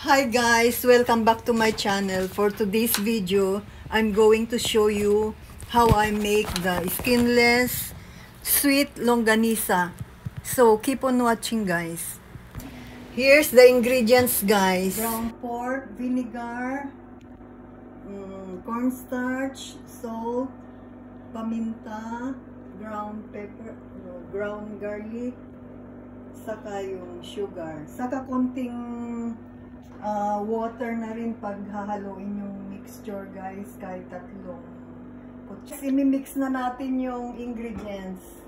Hi guys, welcome back to my channel. For today's video, I'm going to show you how I make the skinless sweet longanisa. So keep on watching guys. Here's the ingredients guys. Ground pork, vinegar, cornstarch, salt, paminta, ground pepper, ground garlic, saka yung sugar. Saka konting water na rin pag hahaluin yung mixture guys, kahit tatlong. Imi-mix na natin yung ingredients.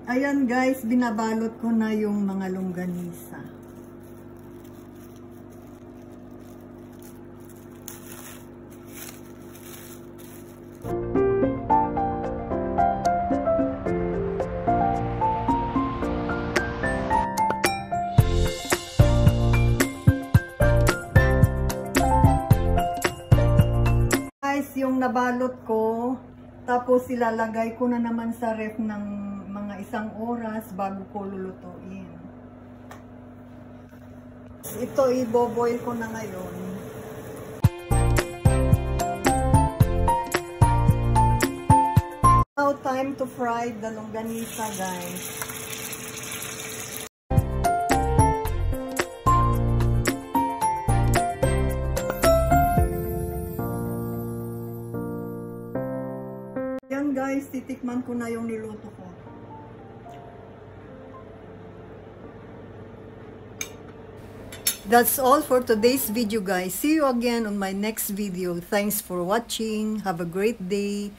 Ayan guys, binabalot ko na yung mga longganisa. Guys, yung nabalot ko, tapos ilalagay ko na naman sa ref ng mga 1 oras bago ko lulutuin. Ito i-boil ko na ngayon. Now time to fry the longganisa guys. Yan guys, titikman ko na yung niluto ko. That's all for today's video guys. See you again on my next video. Thanks for watching. Have a great day.